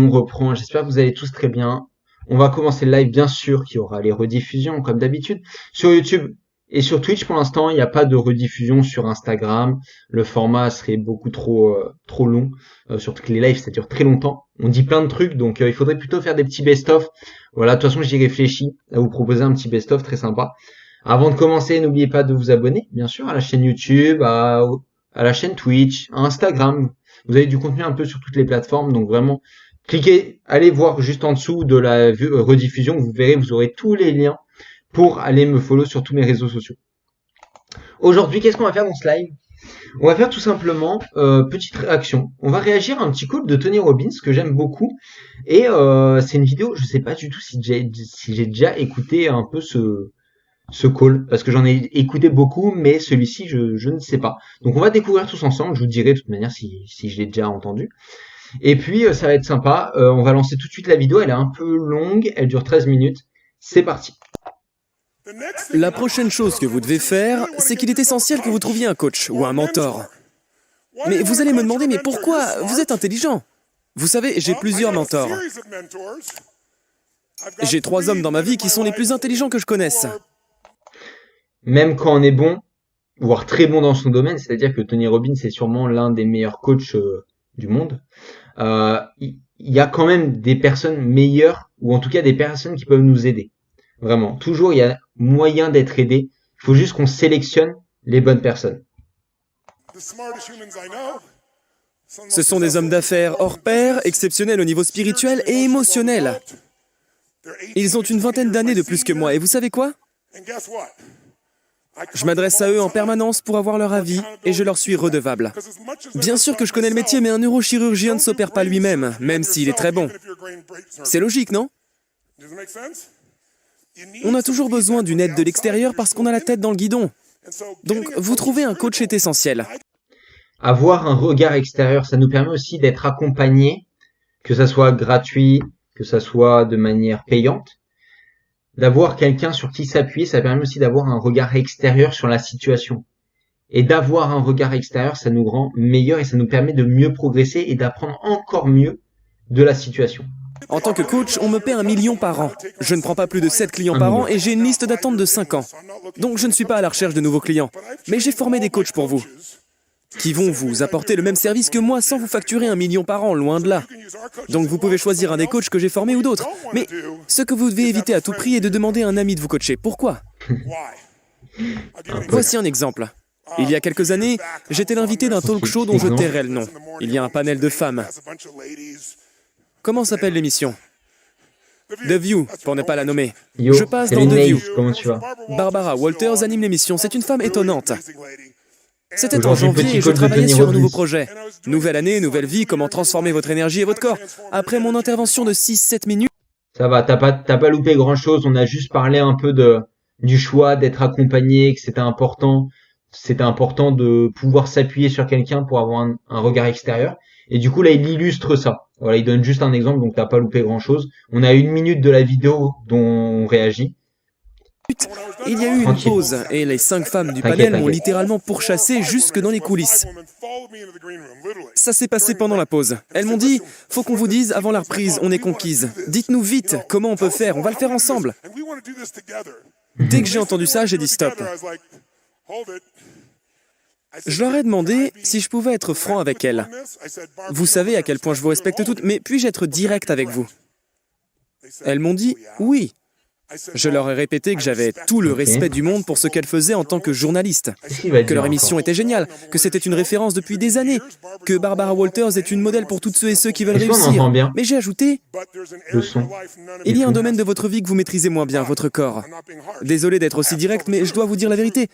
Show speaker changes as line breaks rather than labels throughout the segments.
On reprend, j'espère que vous allez tous très bien. On va commencer le live, bien sûr qu'il y aura les rediffusions comme d'habitude sur YouTube et sur Twitch. Pour l'instant, il n'y a pas de rediffusion sur Instagram. Le format serait beaucoup trop long, surtout que les lives ça dure très longtemps. On dit plein de trucs, donc il faudrait plutôt faire des petits best-of. Voilà, de toute façon j'y réfléchis à vous proposer un petit best-of très sympa. Avant de commencer, n'oubliez pas de vous abonner, bien sûr, à la chaîne YouTube, à la chaîne Twitch, à Instagram. Vous avez du contenu un peu sur toutes les plateformes, donc vraiment cliquez, allez voir juste en dessous de la rediffusion, vous verrez, vous aurez tous les liens pour aller me follow sur tous mes réseaux sociaux. Aujourd'hui, qu'est-ce qu'on va faire dans ce live? On va faire tout simplement petite réaction. On va réagir à un petit call de Tony Robbins que j'aime beaucoup. Et c'est une vidéo, je sais pas du tout si j'ai déjà écouté un peu ce call, parce que j'en ai écouté beaucoup, mais celui-ci, je ne sais pas. Donc on va découvrir tous ensemble, je vous dirai de toute manière si je l'ai déjà entendu. Et puis ça va être sympa, on va lancer tout de suite la vidéo, elle est un peu longue, elle dure 13 minutes, c'est parti.
La prochaine chose que vous devez faire, c'est qu'il est essentiel que vous trouviez un coach ou un mentor. Mais vous allez me demander, mais pourquoi? Vous êtes intelligent. Vous savez, j'ai plusieurs mentors. J'ai 3 hommes dans ma vie qui sont les plus intelligents que je connaisse.
Même quand on est bon, voire très bon dans son domaine, c'est-à-dire que Tony Robbins est sûrement l'un des meilleurs coachs du monde, il y a quand même des personnes meilleures, ou en tout cas des personnes qui peuvent nous aider. Vraiment, toujours il y a moyen d'être aidé, il faut juste qu'on sélectionne les bonnes personnes.
Ce sont des hommes d'affaires hors pair, exceptionnels au niveau spirituel et émotionnel. Ils ont une vingtaine d'années de plus que moi, et vous savez quoi? Je m'adresse à eux en permanence pour avoir leur avis, et je leur suis redevable. Bien sûr que je connais le métier, mais un neurochirurgien ne s'opère pas lui-même, même s'il est très bon. C'est logique, non? On a toujours besoin d'une aide de l'extérieur parce qu'on a la tête dans le guidon. Donc, vous trouvez un coach est essentiel.
Avoir un regard extérieur, ça nous permet aussi d'être accompagné, que ça soit gratuit, que ça soit de manière payante. D'avoir quelqu'un sur qui s'appuyer, ça permet aussi d'avoir un regard extérieur sur la situation. Et d'avoir un regard extérieur, ça nous rend meilleurs et ça nous permet de mieux progresser et d'apprendre encore mieux de la situation.
En tant que coach, on me paie 1 million par an. Je ne prends pas plus de 7 clients par an et j'ai une liste d'attente de 5 ans. Donc je ne suis pas à la recherche de nouveaux clients. Mais j'ai formé des coachs pour vous, qui vont vous apporter le même service que moi sans vous facturer 1 million par an, loin de là. Donc vous pouvez choisir un des coachs que j'ai formés ou d'autres. Mais ce que vous devez éviter à tout prix est de demander à un ami de vous coacher. Pourquoi? Voici un exemple. Il y a quelques années, j'étais l'invité d'un talk show dont je tairai le nom. Il y a un panel de femmes. Comment s'appelle l'émission? The View, pour ne pas la nommer.
Yo,
Je passe dans The View.
Comment tu vas?
Barbara Walters anime l'émission. C'est une femme étonnante. C'était en
Aujourd'hui,
janvier
petit
et je
call de
travaillais
Tony
sur un
Robbins.
nouveau projet. Nouvelle année, nouvelle vie, comment transformer votre énergie et votre corps. Après mon intervention de 6-7 minutes,
Ça va, t'as pas loupé grand chose, on a juste parlé un peu du choix d'être accompagné, que c'était important. C'était important de pouvoir s'appuyer sur quelqu'un pour avoir un regard extérieur. Et du coup, là, il illustre ça. Voilà, il donne juste un exemple, donc t'as pas loupé grand chose. On a 1 minute de la vidéo dont on réagit.
il y a eu une
Tranquille.
pause et les 5 femmes du
T'inquiète,
panel m'ont
t'inquiète.
littéralement pourchassé jusque dans les coulisses. Ça s'est passé pendant la pause. Elles m'ont dit, faut qu'on vous dise avant la reprise, on est conquise. Dites-nous vite, comment on peut faire, on va le faire ensemble. Dès que j'ai entendu ça, j'ai dit stop. Je leur ai demandé si je pouvais être franc avec elles. Vous savez à quel point je vous respecte toutes, mais puis-je être direct avec vous? Elles m'ont dit oui. Je leur ai répété que j'avais tout le respect du monde pour ce qu'elles faisaient en tant que journalistes,
Qu'est-ce qu'il va
que
dire
leur émission
encore?
était géniale, que c'était une référence depuis des années, que Barbara Walters est une modèle pour toutes ceux et ceux qui veulent
Est-ce qu'on entend
réussir.
bien
Mais j'ai ajouté,
le son?
il y a un domaine de votre vie que vous maîtrisez moins bien, votre corps. Désolé d'être aussi direct, mais je dois vous dire la vérité,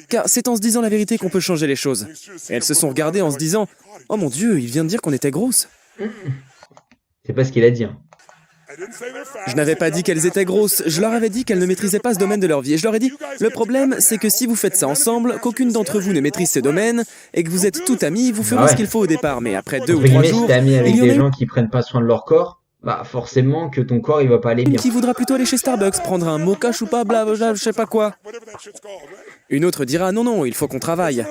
car c'est en se disant la vérité qu'on peut changer les choses. Et elles se sont regardées en se disant, oh mon Dieu, il vient de dire qu'on était grosses.
C'est pas ce qu'il a dit. Hein.
Je n'avais pas dit qu'elles étaient grosses, je leur avais dit qu'elles ne maîtrisaient pas ce domaine de leur vie. Et je leur ai dit, le problème, c'est que si vous faites ça ensemble, qu'aucune d'entre vous ne maîtrise ces domaines, et que vous êtes tout amis, vous ferez
Ah ouais.
ce qu'il faut au départ. Mais après 2 ou
Entre
3
guillemets, si
jours,
t'es ami avec
il y en
des
a
gens qui prennent pas soin de leur corps, bah forcément que ton corps il va pas aller
une
bien.
qui voudra plutôt aller chez Starbucks, prendre un mocha choupa, bla bla, je sais pas quoi. Une autre dira non, non, il faut qu'on travaille.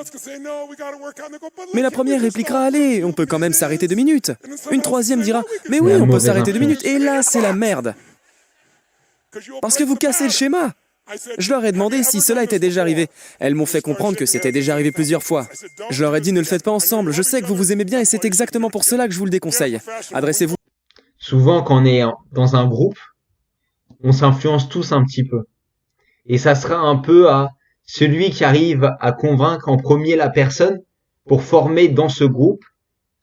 Mais la première répliquera allez, on peut quand même s'arrêter 2 minutes. Une troisième dira mais oui,
La
on peut
mauvaise
s'arrêter 2
influence.
minutes. Et là, c'est la merde. Parce que vous cassez le schéma. Je leur ai demandé si cela était déjà arrivé. Elles m'ont fait comprendre que c'était déjà arrivé plusieurs fois. Je leur ai dit ne le faites pas ensemble. Je sais que vous vous aimez bien et c'est exactement pour cela que je vous le déconseille. Adressez-vous.
Souvent, quand on est dans un groupe, on s'influence tous un petit peu. Et ça sera un peu à celui qui arrive à convaincre en premier la personne pour former dans ce groupe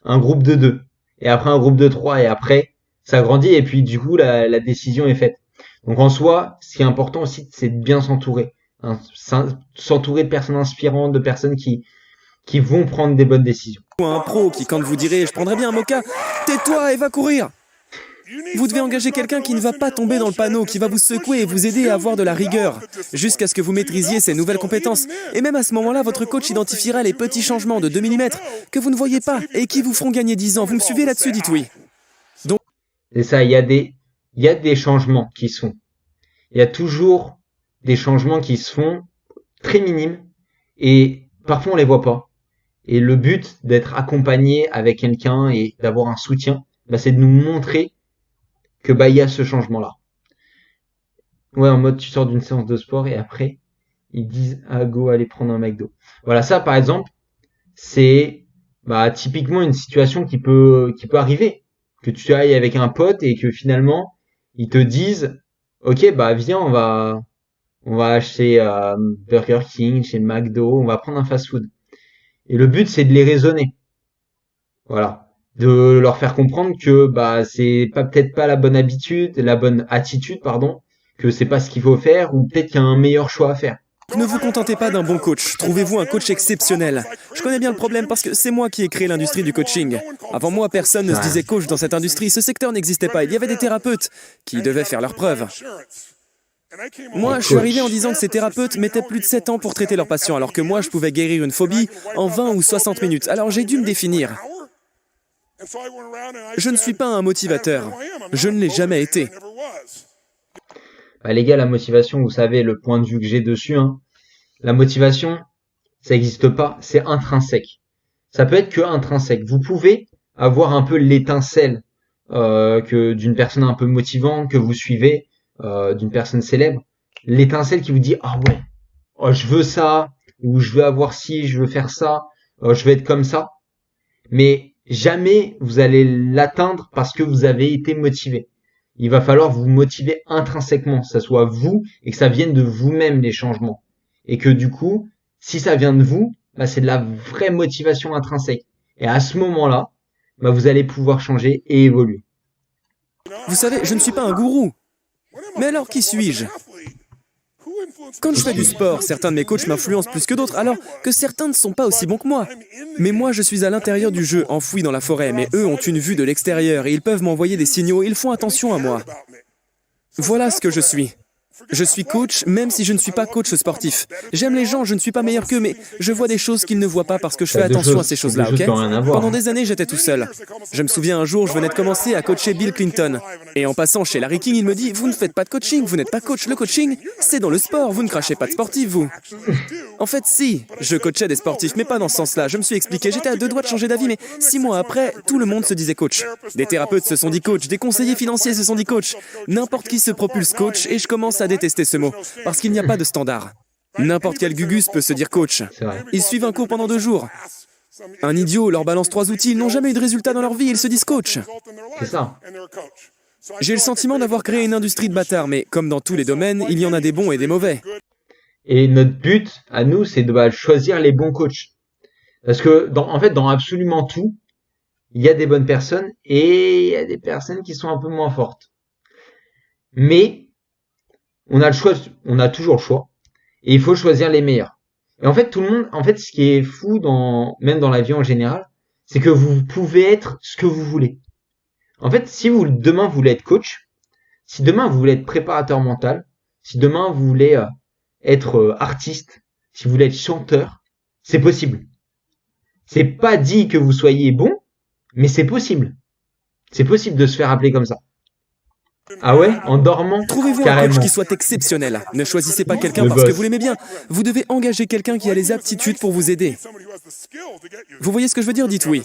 un groupe de 2. Et après un groupe de 3. Et après, ça grandit. Et puis, du coup, la décision est faite. Donc, en soi, ce qui est important aussi, c'est de bien s'entourer. Hein. S'entourer de personnes inspirantes, de personnes qui vont prendre des bonnes décisions.
Un pro qui, quand vous direz je prendrais bien un mocha, tais-toi et va courir. Vous devez engager quelqu'un qui ne va pas tomber dans le panneau, qui va vous secouer et vous aider à avoir de la rigueur, jusqu'à ce que vous maîtrisiez ces nouvelles compétences. Et même à ce moment-là, votre coach identifiera les petits changements de 2 mm que vous ne voyez pas et qui vous feront gagner 10 ans. Vous me suivez là-dessus, dites oui.
C'est ça, il y a des changements qui se font. Il y a toujours des changements qui se font très minimes et parfois on les voit pas. Et le but d'être accompagné avec quelqu'un et d'avoir un soutien, c'est de nous montrer que il y a ce changement-là. Ouais, en mode tu sors d'une séance de sport et après ils disent ah go aller prendre un McDo. Voilà, ça par exemple, c'est typiquement une situation qui peut arriver, que tu ailles avec un pote et que finalement ils te disent OK, viens, on va acheter Burger King, chez McDo, on va prendre un fast-food. Et le but c'est de les raisonner. Voilà. De leur faire comprendre que c'est peut-être pas la bonne attitude, pardon, que c'est pas ce qu'il faut faire, ou peut-être qu'il y a un meilleur choix à faire.
Ne vous contentez pas d'un bon coach, trouvez-vous un coach exceptionnel. Je connais bien le problème parce que c'est moi qui ai créé l'industrie du coaching. Avant moi, personne ne se disait coach dans cette industrie, ce secteur n'existait pas, il y avait des thérapeutes qui devaient faire leurs preuves. Moi, je suis arrivé en disant que ces thérapeutes mettaient plus de 7 ans pour traiter leurs patients, alors que moi, je pouvais guérir une phobie en 20 ou 60 minutes. Alors j'ai dû me définir. Je ne suis pas un motivateur. Je ne l'ai jamais été.
Les gars, la motivation, vous savez le point de vue que j'ai dessus, hein. La motivation, ça n'existe pas, c'est intrinsèque. Ça peut être que intrinsèque. Vous pouvez avoir un peu l'étincelle que d'une personne un peu motivante que vous suivez, d'une personne célèbre, l'étincelle qui vous dit ah ouais, oh, je veux ça, ou je veux avoir ci, je veux faire ça, je veux être comme ça. Mais jamais vous allez l'atteindre parce que vous avez été motivé. Il va falloir vous motiver intrinsèquement, que ça soit vous et que ça vienne de vous-même les changements. Et que du coup, si ça vient de vous, c'est de la vraie motivation intrinsèque. Et à ce moment-là, vous allez pouvoir changer et évoluer.
Vous savez, je ne suis pas un gourou. Mais alors qui suis-je ? Quand je fais du sport, certains de mes coachs m'influencent plus que d'autres, alors que certains ne sont pas aussi bons que moi. Mais moi, je suis à l'intérieur du jeu, enfoui dans la forêt, mais eux ont une vue de l'extérieur et ils peuvent m'envoyer des signaux, ils font attention à moi. Voilà ce que je suis. Je suis coach, même si je ne suis pas coach sportif. J'aime les gens, je ne suis pas meilleur qu'eux, mais je vois des choses qu'ils ne voient pas parce que je fais attention à ces choses-là, ok ? Pendant des années, j'étais tout seul. Je me souviens un jour, je venais de commencer à coacher Bill Clinton. Et en passant chez Larry King, il me dit « Vous ne faites pas de coaching, vous n'êtes pas coach. Le coaching, c'est dans le sport, vous ne crachez pas de sportif, vous. » En fait, si, je coachais des sportifs, mais pas dans ce sens-là. Je me suis expliqué, j'étais à 2 doigts de changer d'avis, mais 6 mois après, tout le monde se disait coach. Des thérapeutes se sont dit coach, des conseillers financiers se sont dit coach. N'importe qui se propulse coach et je commence à détester ce mot, parce qu'il n'y a pas de standard. N'importe quel gugus peut se dire coach. Ils suivent un cours pendant 2 jours. Un idiot leur balance 3 outils, ils n'ont jamais eu de résultat dans leur vie, ils se disent coach.
C'est ça.
J'ai le sentiment d'avoir créé une industrie de bâtards, mais comme dans tous les domaines, il y en a des bons et des mauvais.
Et notre but, à nous, c'est de choisir les bons coachs. Parce que, dans absolument tout, il y a des bonnes personnes et il y a des personnes qui sont un peu moins fortes. Mais, on a le choix, on a toujours le choix. Et il faut choisir les meilleurs. Et en fait, tout le monde, ce qui est fou même dans la vie en général, c'est que vous pouvez être ce que vous voulez. En fait, si demain vous voulez être coach, si demain vous voulez être préparateur mental, si demain vous voulez être artiste, si vous voulez être chanteur, c'est possible. C'est pas dit que vous soyez bon, mais c'est possible. C'est possible de se faire appeler comme ça. Ah ouais? En dormant?
Trouvez-vous un coach
Carrément.
qui soit exceptionnel. Ne choisissez pas quelqu'un
Le
parce que
boss.
vous l'aimez bien. Vous devez engager quelqu'un qui a les aptitudes pour vous aider. Vous voyez ce que je veux dire? Dites oui.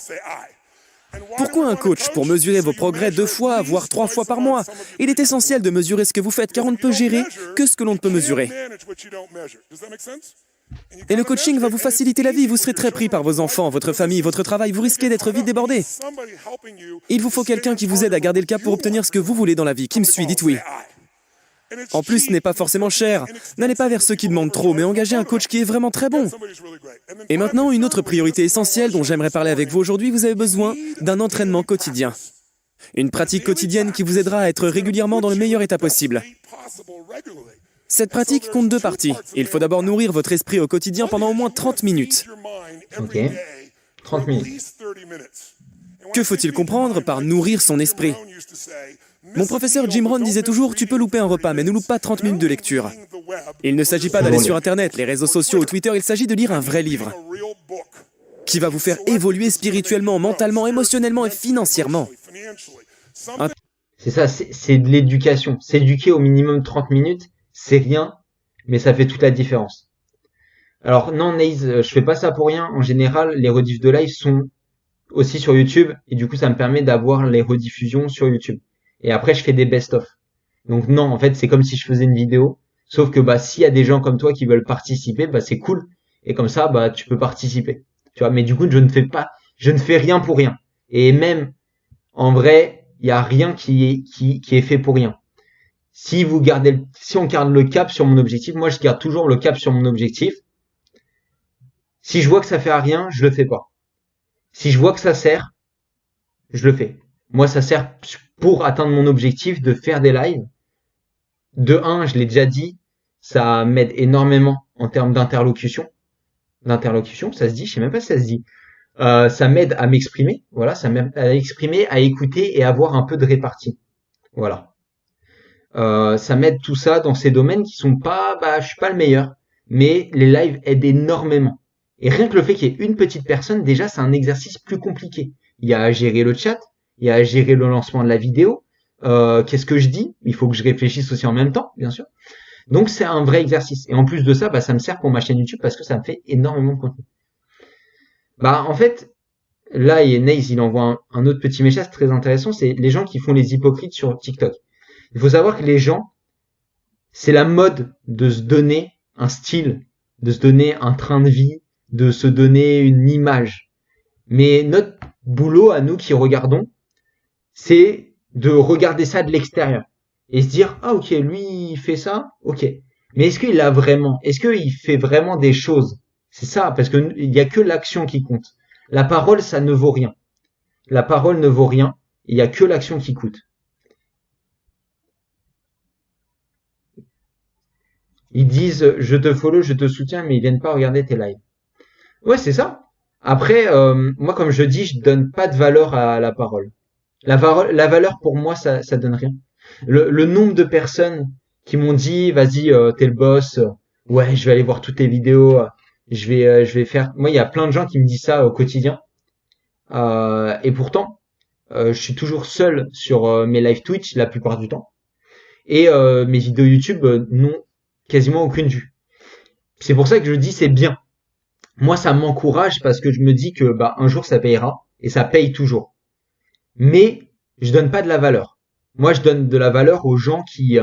Pourquoi un coach? Pour mesurer vos progrès 2 fois, voire 3 fois par mois. Il est essentiel de mesurer ce que vous faites car on ne peut gérer que ce que l'on ne peut mesurer. Et le coaching va vous faciliter la vie. Vous serez très pris par vos enfants, votre famille, votre travail. Vous risquez d'être vite débordé. Il vous faut quelqu'un qui vous aide à garder le cap pour obtenir ce que vous voulez dans la vie. Qui me suit? Dites oui. En plus, ce n'est pas forcément cher. N'allez pas vers ceux qui demandent trop, mais engagez un coach qui est vraiment très bon. Et maintenant, une autre priorité essentielle dont j'aimerais parler avec vous aujourd'hui, vous avez besoin d'un entraînement quotidien. Une pratique quotidienne qui vous aidera à être régulièrement dans le meilleur état possible. Cette pratique compte 2 parties. Il faut d'abord nourrir votre esprit au quotidien pendant au moins 30 minutes.
Ok. 30 minutes.
Que faut-il comprendre par nourrir son esprit? Mon professeur Jim Rohn disait toujours « Tu peux louper un repas, mais ne loupe pas 30 minutes de lecture ». Il ne s'agit pas d'aller sur Internet, les réseaux sociaux ou Twitter, il s'agit de lire un vrai livre qui va vous faire évoluer spirituellement, mentalement, émotionnellement et financièrement.
C'est ça, c'est de l'éducation. S'éduquer au minimum 30 minutes, c'est rien, mais ça fait toute la différence. Alors non, Naze, je fais pas ça pour rien. En général, les rediffs de live sont aussi sur YouTube, et du coup, ça me permet d'avoir les rediffusions sur YouTube. Et après, je fais des best-of. Donc non, en fait, c'est comme si je faisais une vidéo, sauf que bah s'il y a des gens comme toi qui veulent participer, bah c'est cool. Et comme ça, bah tu peux participer. Tu vois, mais du coup, je ne fais rien pour rien. Et même en vrai, il y a rien qui est fait pour rien. Si on garde le cap sur mon objectif, moi je garde toujours le cap sur mon objectif. Si je vois que ça fait à rien, je le fais pas. Si je vois que ça sert, je le fais. Moi, ça sert pour atteindre mon objectif de faire des lives. De un, je l'ai déjà dit, ça m'aide énormément en termes d'interlocution. D'interlocution, ça se dit, je sais même pas si ça se dit. Ça m'aide à m'exprimer, voilà, ça m'aide à exprimer, à écouter et à avoir un peu de répartie. Voilà. Ça m'aide tout ça dans ces domaines qui sont pas, je suis pas le meilleur, mais les lives aident énormément. Et rien que le fait qu'il y ait une petite personne, déjà, c'est un exercice plus compliqué. Il y a à gérer le chat, il y a à gérer le lancement de la vidéo. Qu'est-ce que je dis? Il faut que je réfléchisse aussi en même temps, bien sûr. Donc c'est un vrai exercice. Et en plus de ça, ça me sert pour ma chaîne YouTube parce que ça me fait énormément de contenu. En fait, là, Naze, il envoie un autre petit message très intéressant, c'est les gens qui font les hypocrites sur TikTok. Il faut savoir que les gens, c'est la mode de se donner un style, de se donner un train de vie, de se donner une image. Mais notre boulot à nous qui regardons, c'est de regarder ça de l'extérieur et se dire ah ok, lui il fait ça, ok. Mais est-ce qu'il l'a vraiment? Est-ce qu'il fait vraiment des choses? C'est ça, parce que il y a que l'action qui compte. La parole, ça ne vaut rien. La parole ne vaut rien. Il y a que l'action qui coûte. Ils disent je te follow, je te soutiens, mais ils viennent pas regarder tes lives. Ouais, c'est ça. Après, moi comme je dis, je donne pas de valeur à la parole. La valeur pour moi, ça donne rien. Le nombre de personnes qui m'ont dit vas-y, t'es le boss, ouais, je vais aller voir toutes tes vidéos, je vais faire. Moi, il y a plein de gens qui me disent ça au quotidien. Et pourtant, je suis toujours seul sur mes live Twitch la plupart du temps. Et mes vidéos YouTube n'ont quasiment aucune vue. C'est pour ça que je dis c'est bien. Moi, ça m'encourage parce que je me dis que un jour ça payera et ça paye toujours. Mais je donne pas de la valeur. Moi, je donne de la valeur aux gens qui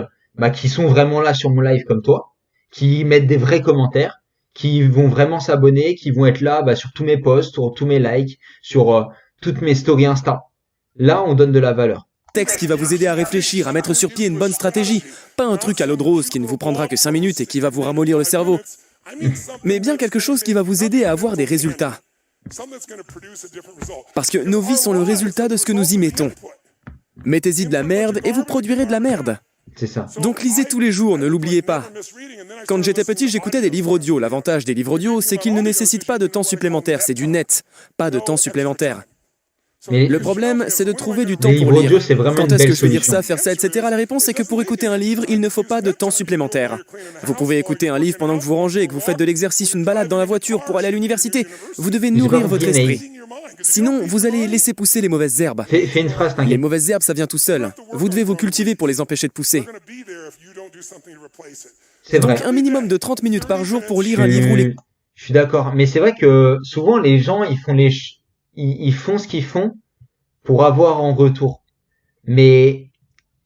sont vraiment là sur mon live comme toi, qui mettent des vrais commentaires, qui vont vraiment s'abonner, qui vont être là sur tous mes posts, sur tous mes likes, sur toutes mes stories Insta. Là, on donne de la valeur.
Texte qui va vous aider à réfléchir, à mettre sur pied une bonne stratégie. Pas un truc à l'eau de rose qui ne vous prendra que 5 minutes et qui va vous ramollir le cerveau. Mais bien quelque chose qui va vous aider à avoir des résultats. Parce que nos vies sont le résultat de ce que nous y mettons. Mettez-y de la merde et vous produirez de la merde.
C'est ça.
Donc lisez tous les jours, ne l'oubliez pas. Quand j'étais petit, j'écoutais des livres audio. L'avantage des livres audio, c'est qu'ils ne nécessitent pas de temps supplémentaire. C'est du net, pas de temps supplémentaire.
Mais
Le problème, c'est de trouver du temps
les
pour
livres
lire.
audio, c'est vraiment
Quand
une
est-ce que
belle
je vais lire
solution.
ça, faire ça, etc. La réponse est que pour écouter un livre, il ne faut pas de temps supplémentaire. Vous pouvez écouter un livre pendant que vous rangez, que vous faites de l'exercice, une balade dans la voiture pour aller à l'université. Vous devez
J'ai pas
nourrir votre
compris,
esprit.
Ney.
Sinon, vous allez laisser pousser les mauvaises herbes.
Fais une phrase,
Les
t'inquiète.
mauvaises herbes, ça vient tout seul. Vous devez vous cultiver pour les empêcher de pousser.
C'est
Donc
vrai.
un minimum de 30 minutes par jour pour
Je
lire un livre ou les...
suis, je suis d'accord. Mais c'est vrai que souvent, les gens, ils font ce qu'ils font pour avoir en retour. Mais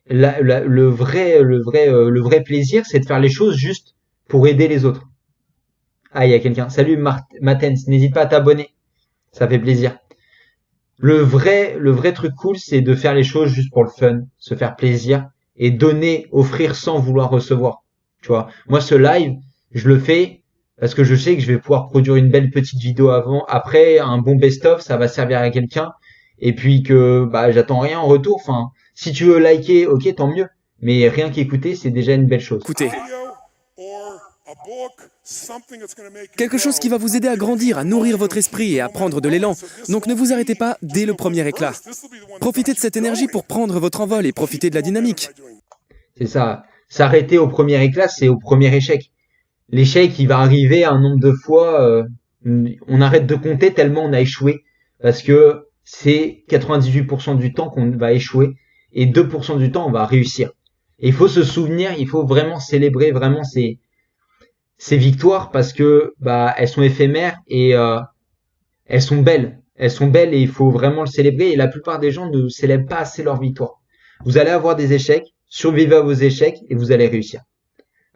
le vrai plaisir, c'est de faire les choses juste pour aider les autres. Ah, il y a quelqu'un. Salut Matens, n'hésite pas à t'abonner. Ça fait plaisir. Le vrai truc cool, c'est de faire les choses juste pour le fun, se faire plaisir et donner, offrir sans vouloir recevoir. Tu vois, moi ce live, je le fais parce que je sais que je vais pouvoir produire une belle petite vidéo avant, après un bon best-of, ça va servir à quelqu'un et puis que bah j'attends rien en retour. Enfin, si tu veux liker, ok, tant mieux. Mais rien qu'écouter, c'est déjà une belle chose.
Écoutez. Quelque chose qui va vous aider à grandir, à nourrir votre esprit et à prendre de l'élan. Donc ne vous arrêtez pas dès le premier éclat. Profitez de cette énergie pour prendre votre envol et profitez de la dynamique.
C'est ça. S'arrêter au premier éclat, c'est au premier échec. L'échec, il va arriver un nombre de fois, on arrête de compter tellement on a échoué. Parce que c'est 98% du temps qu'on va échouer et 2% du temps on va réussir. Et il faut se souvenir, il faut vraiment célébrer vraiment ces victoires parce que bah elles sont éphémères et elles sont belles. Elles sont belles et il faut vraiment le célébrer. Et la plupart des gens ne célèbrent pas assez leurs victoires. Vous allez avoir des échecs, survivez à vos échecs et vous allez réussir.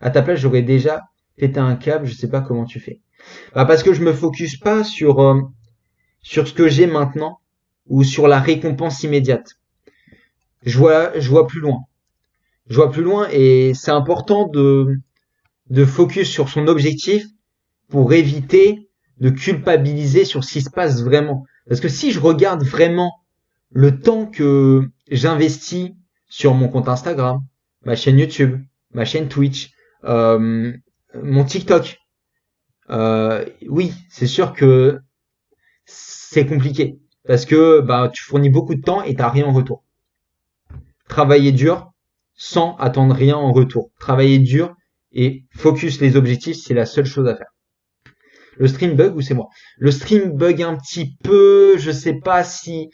À ta place, j'aurais déjà pété un câble, je sais pas comment tu fais. Bah parce que je me focus pas sur ce que j'ai maintenant ou sur la récompense immédiate. Je vois plus loin. Je vois plus loin et c'est important de focus sur son objectif pour éviter de culpabiliser sur ce qui se passe vraiment. Parce que si je regarde vraiment le temps que j'investis sur mon compte Instagram, ma chaîne YouTube, ma chaîne Twitch, mon TikTok, oui, c'est sûr que c'est compliqué. Parce que bah tu fournis beaucoup de temps et t'as rien en retour. Travailler dur sans attendre rien en retour. Travailler dur et focus les objectifs, c'est la seule chose à faire. Le stream bug ou c'est moi? Le stream bug un petit peu, je sais pas si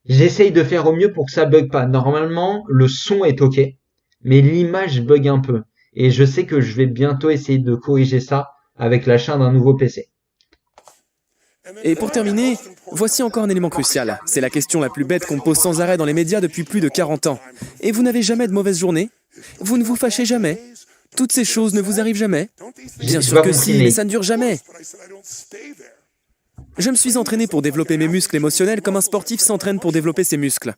j'essaye de faire au mieux pour que ça bug pas. Normalement, le son est ok, mais l'image bug un peu. Et je sais que je vais bientôt essayer de corriger ça avec l'achat d'un nouveau PC.
Et pour terminer, voici encore un élément crucial. C'est la question la plus bête qu'on pose sans arrêt dans les médias depuis plus de 40 ans. Et vous n'avez jamais de mauvaise journée? Vous ne vous fâchez jamais? Toutes ces choses ne vous arrivent jamais? Bien
J'ai
sûr
pas
que
compris,
si, mais ça ne dure jamais. Je me suis entraîné pour développer mes muscles émotionnels comme un sportif s'entraîne pour développer ses muscles.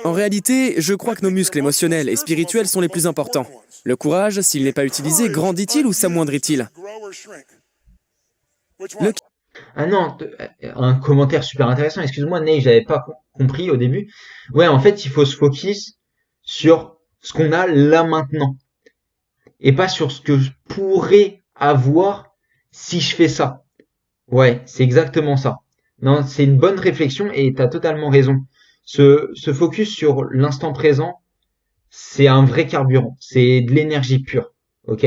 En réalité, je crois que nos muscles émotionnels et spirituels sont les plus importants. Le courage, s'il n'est pas utilisé, grandit-il ou s'amoindrit-il?
Ah non, un commentaire super intéressant. Excuse-moi, Ney, j'avais pas compris au début. Ouais, en fait, il faut se focus sur ce qu'on a là maintenant et pas sur ce que je pourrais avoir si je fais ça. Ouais, c'est exactement ça. Non, c'est une bonne réflexion et t'as totalement raison. Se focus sur l'instant présent, c'est un vrai carburant. C'est de l'énergie pure. Ok?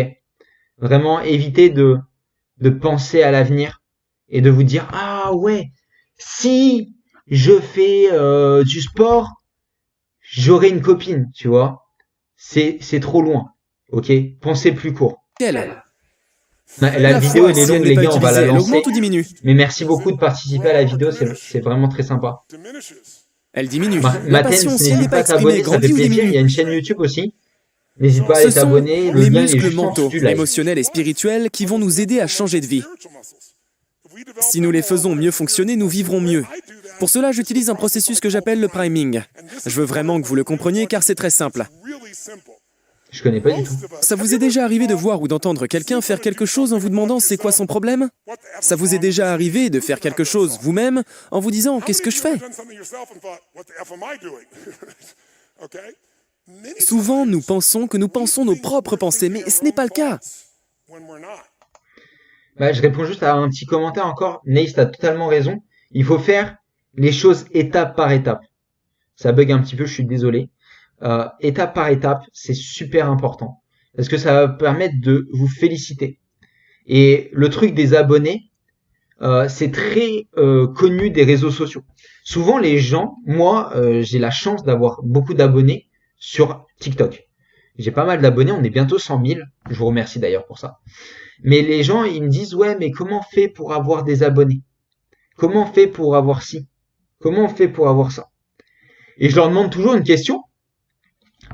Vraiment éviter de penser à l'avenir et de vous dire, ah ouais, si je fais du sport, j'aurai une copine, tu vois. C'est trop loin. Ok? Pensez plus court.
Quelle?
La
La
vidéo
foi,
elle est
si elle
longue
n'est
les
pas
gars, on va la
utilisée, elle
lancer.
augmente ou diminue?
Mais merci beaucoup de participer à la vidéo, c'est vraiment très sympa.
Elle diminue. La
Matens,
passion, si elle
n'hésite
n'est
pas
pas
à t'abonner,
exprimée,
ça fait
grandit ou
plaisir. Il y
diminue?
a une chaîne YouTube aussi. N'hésite pas à
Ce
aller
sont
t'abonner. Le
les
lien il est
muscles
juste en dessous
mentaux,
du live.
émotionnels et spirituels qui vont nous aider à changer de vie. Si nous les faisons mieux fonctionner, nous vivrons mieux. Pour cela, j'utilise un processus que j'appelle le priming. Je veux vraiment que vous le compreniez car c'est très simple.
Je connais pas du tout.
Ça vous est déjà arrivé de voir ou d'entendre quelqu'un faire quelque chose en vous demandant c'est quoi son problème? Ça vous est déjà arrivé de faire quelque chose vous-même en vous disant qu'est-ce que je fais? Souvent, nous pensons que nous pensons nos propres pensées, mais ce n'est pas le cas.
Bah, je réponds juste à un petit commentaire encore. Nace, t'as totalement raison. Il faut faire les choses étape par étape. Ça bug un petit peu, je suis désolé. Étape par étape, c'est super important. Parce que ça va permettre de vous féliciter. Et le truc des abonnés, c'est très connu des réseaux sociaux. Souvent les gens, moi j'ai la chance d'avoir beaucoup d'abonnés sur TikTok. J'ai pas mal d'abonnés, on est bientôt 100 000. Je vous remercie d'ailleurs pour ça. Mais les gens, ils me disent, ouais, mais comment on fait pour avoir des abonnés? Comment on fait pour avoir ci? Comment on fait pour avoir ça? Et je leur demande toujours une question.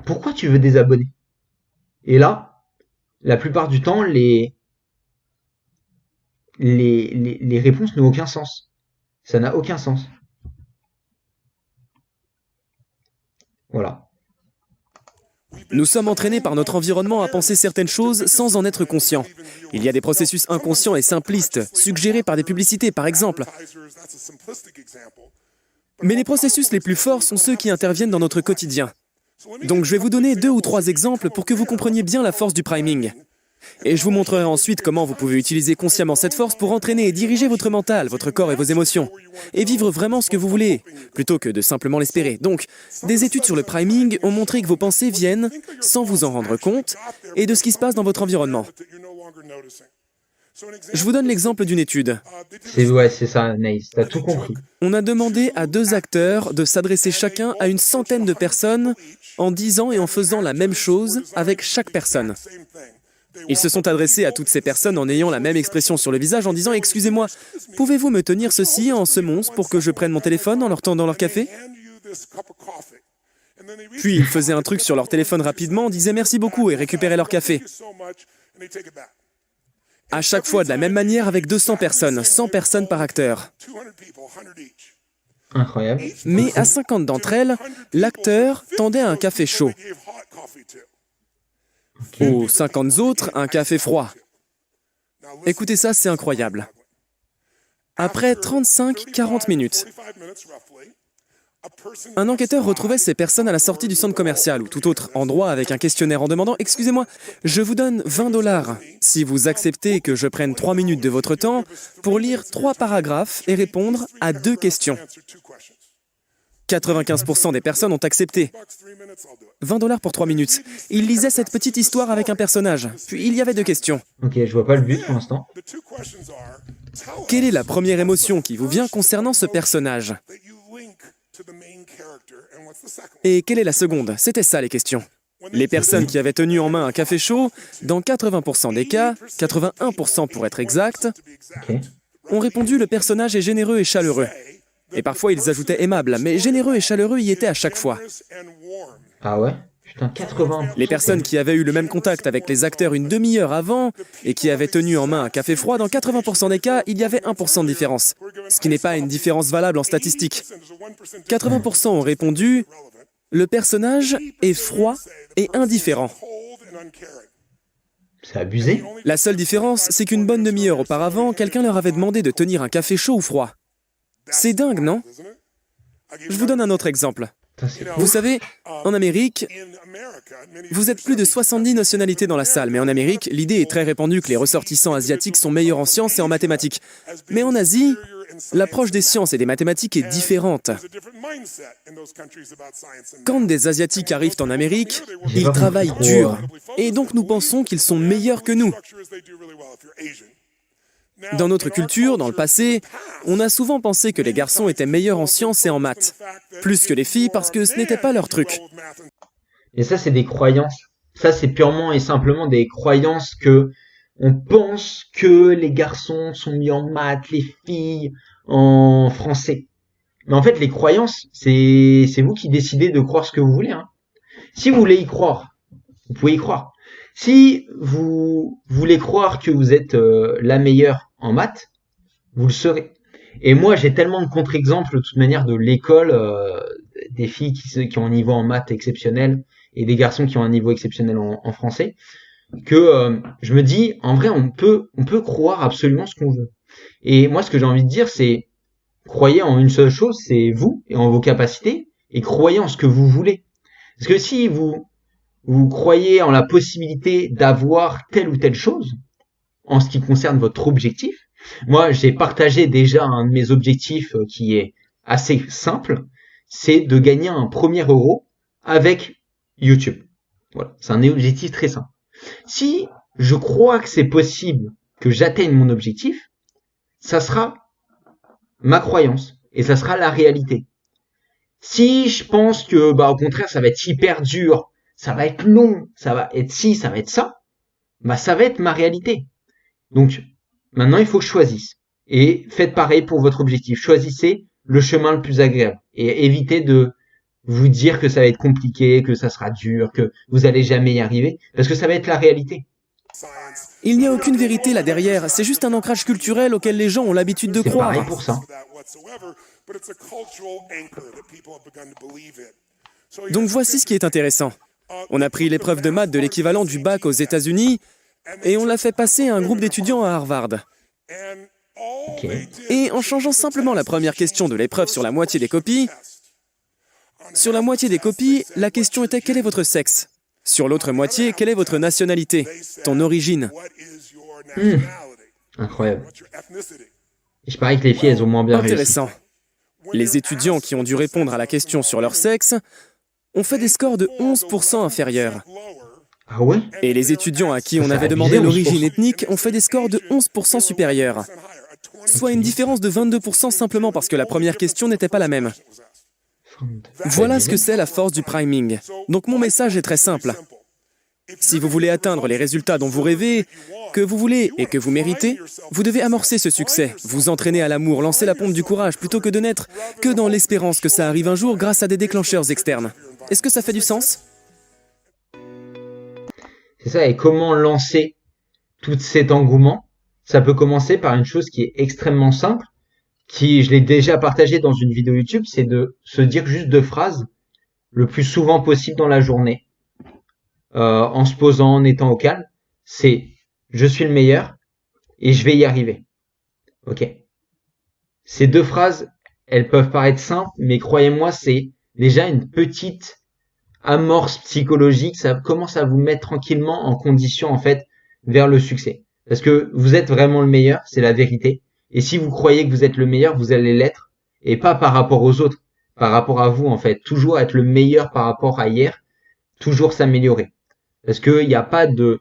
Pourquoi tu veux des abonnés? Et là, la plupart du temps, les réponses n'ont aucun sens. Ça n'a aucun sens. Voilà.
Nous sommes entraînés par notre environnement à penser certaines choses sans en être conscients. Il y a des processus inconscients et simplistes, suggérés par des publicités par exemple. Mais les processus les plus forts sont ceux qui interviennent dans notre quotidien. Donc je vais vous donner 2 ou 3 exemples pour que vous compreniez bien la force du priming. Et je vous montrerai ensuite comment vous pouvez utiliser consciemment cette force pour entraîner et diriger votre mental, votre corps et vos émotions. Et vivre vraiment ce que vous voulez, plutôt que de simplement l'espérer. Donc, des études sur le priming ont montré que vos pensées viennent, sans vous en rendre compte, et de ce qui se passe dans votre environnement. Je vous donne l'exemple d'une étude.
C'est ça, Naïs. T'as tout compris.
On a demandé à 2 acteurs de s'adresser chacun à une centaine de personnes en disant et en faisant la même chose avec chaque personne. Ils se sont adressés à toutes ces personnes en ayant la même expression sur le visage en disant « Excusez-moi, pouvez-vous me tenir ceci en semonce pour que je prenne mon téléphone en leur tendant leur café ?» Puis ils faisaient un truc sur leur téléphone rapidement, disaient « Merci beaucoup » et récupéraient leur café. À chaque fois de la même manière avec 200 personnes, 100 personnes par acteur.
Incroyable.
Mais à 50 d'entre elles, l'acteur tendait un café chaud. Aux 50 autres, un café froid. Écoutez ça, c'est incroyable. Après 35-40 minutes, un enquêteur retrouvait ces personnes à la sortie du centre commercial ou tout autre endroit avec un questionnaire en demandant « Excusez-moi, je vous donne 20$ si vous acceptez que je prenne 3 minutes de votre temps pour lire 3 paragraphes et répondre à 2 questions. » 95% des personnes ont accepté. 20$ pour 3 minutes. Il lisait cette petite histoire avec un personnage. Puis il y avait 2 questions.
Ok, je vois pas le but pour l'instant.
Quelle est la première émotion qui vous vient concernant ce personnage? Et quelle est la seconde? C'était ça les questions. Les personnes qui avaient tenu en main un café chaud, dans 80% des cas, 81% pour être exact,
Ok.
ont répondu le personnage est généreux et chaleureux. Et parfois ils ajoutaient aimable, mais généreux et chaleureux y étaient à chaque fois.
Ah ouais? Putain, 80.
Les personnes qui avaient eu le même contact avec les acteurs une demi-heure avant et qui avaient tenu en main un café froid, dans 80% des cas, il y avait 1% de différence, ce qui n'est pas une différence valable en statistique. 80% ont répondu « Le personnage est froid et indifférent ».
C'est abusé.
La seule différence, c'est qu'une bonne demi-heure auparavant, quelqu'un leur avait demandé de tenir un café chaud ou froid. C'est dingue, non? Je vous donne un autre exemple.
Putain, c'est
Vous savez, en Amérique, vous êtes plus de 70 nationalités dans la salle, mais en Amérique, l'idée est très répandue que les ressortissants asiatiques sont meilleurs en sciences et en mathématiques. Mais en Asie, l'approche des sciences et des mathématiques est différente. Quand des Asiatiques arrivent en Amérique, ils travaillent dur. Et donc nous pensons qu'ils sont meilleurs que nous. Dans notre culture, dans le passé, on a souvent pensé que les garçons étaient meilleurs en sciences et en maths, plus que les filles parce que ce n'était pas leur truc.
Et ça, c'est des croyances. Ça, c'est purement et simplement des croyances que on pense que les garçons sont mieux en maths, les filles en français. Mais en fait, les croyances, c'est vous qui décidez de croire ce que vous voulez, hein. Si vous voulez y croire, vous pouvez y croire. Si vous voulez croire que vous êtes la meilleure en maths, vous le serez. Et moi, j'ai tellement de contre-exemples de toute manière de l'école, des filles qui ont un niveau en maths exceptionnel et des garçons qui ont un niveau exceptionnel en français, que je me dis, en vrai, on peut croire absolument ce qu'on veut. Et moi, ce que j'ai envie de dire, c'est croyez en une seule chose, c'est vous et en vos capacités, et croyez en ce que vous voulez. Parce que si vous croyez en la possibilité d'avoir telle ou telle chose, en ce qui concerne votre objectif. Moi, j'ai partagé déjà un de mes objectifs qui est assez simple, c'est de gagner un premier euro avec YouTube. Voilà, c'est un objectif très simple. Si je crois que c'est possible que j'atteigne mon objectif, ça sera ma croyance et ça sera la réalité. Si je pense que, au contraire, ça va être hyper dur, ça va être long, ça va être ci, ça va être ça, ça va être ma réalité. Donc, maintenant, il faut que je choisisse. Et faites pareil pour votre objectif. Choisissez le chemin le plus agréable et évitez de vous dire que ça va être compliqué, que ça sera dur, que vous allez jamais y arriver, parce que ça va être la réalité.
Il n'y a aucune vérité là derrière, c'est juste un ancrage culturel auquel les gens ont l'habitude de
C'est pareil
croire.
pour ça.
Donc voici ce qui est intéressant. On a pris l'épreuve de maths de l'équivalent du bac aux États-Unis et on l'a fait passer à un groupe d'étudiants à Harvard.
Ok.
Et en changeant simplement la première question de l'épreuve sur la moitié des copies, la question était quel est votre sexe? Sur l'autre moitié, quelle est votre nationalité, ton origine?
Incroyable. Et je parie que les filles, elles ont moins bien réussi.
Intéressant. Les étudiants qui ont dû répondre à la question sur leur sexe ont fait des scores de 11% inférieurs.
Ah ouais?
Et les étudiants à qui on
Ça
avait
a
demandé
abusé,
l'origine
11%.
ethnique ont fait des scores de 11% supérieurs. Soit une différence de 22% simplement parce que la première question n'était pas la même. Voilà ce que c'est la force du priming. Donc mon message est très simple. Si vous voulez atteindre les résultats dont vous rêvez, que vous voulez et que vous méritez, vous devez amorcer ce succès, vous entraîner à l'amour, lancer la pompe du courage plutôt que de n'être que dans l'espérance que ça arrive un jour grâce à des déclencheurs externes. Est-ce que ça fait du sens?
C'est ça, et comment lancer tout cet engouement? Ça peut commencer par une chose qui est extrêmement simple, qui, je l'ai déjà partagé dans une vidéo YouTube, c'est de se dire juste 2 phrases le plus souvent possible dans la journée, en se posant, en étant au calme. C'est je suis le meilleur et je vais y arriver. Ok. Ces 2 phrases, elles peuvent paraître simples, mais croyez-moi, c'est déjà une petite amorce psychologique. Ça commence à vous mettre tranquillement en condition, en fait, vers le succès. Parce que vous êtes vraiment le meilleur, c'est la vérité. Et si vous croyez que vous êtes le meilleur, vous allez l'être. Et pas par rapport aux autres, par rapport à vous, en fait. Toujours être le meilleur par rapport à hier. Toujours s'améliorer. Parce qu'il n'y a pas de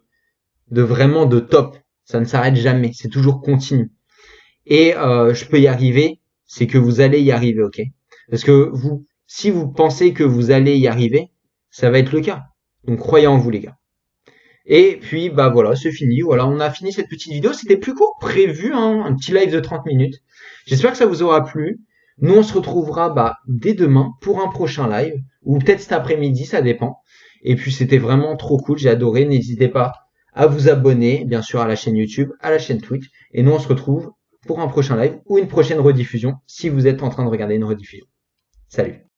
vraiment de top. Ça ne s'arrête jamais. C'est toujours continu. Et je peux y arriver, c'est que vous allez y arriver, ok? Parce que si vous pensez que vous allez y arriver, ça va être le cas. Donc croyez en vous, les gars. Et puis voilà, c'est fini. Voilà, on a fini cette petite vidéo. C'était plus court que prévu, hein, un petit live de 30 minutes. J'espère que ça vous aura plu. Nous, on se retrouvera dès demain pour un prochain live, ou peut-être cet après-midi, ça dépend. Et puis c'était vraiment trop cool, j'ai adoré. N'hésitez pas à vous abonner, bien sûr, à la chaîne YouTube, à la chaîne Twitch. Et nous, on se retrouve pour un prochain live ou une prochaine rediffusion si vous êtes en train de regarder une rediffusion. Salut!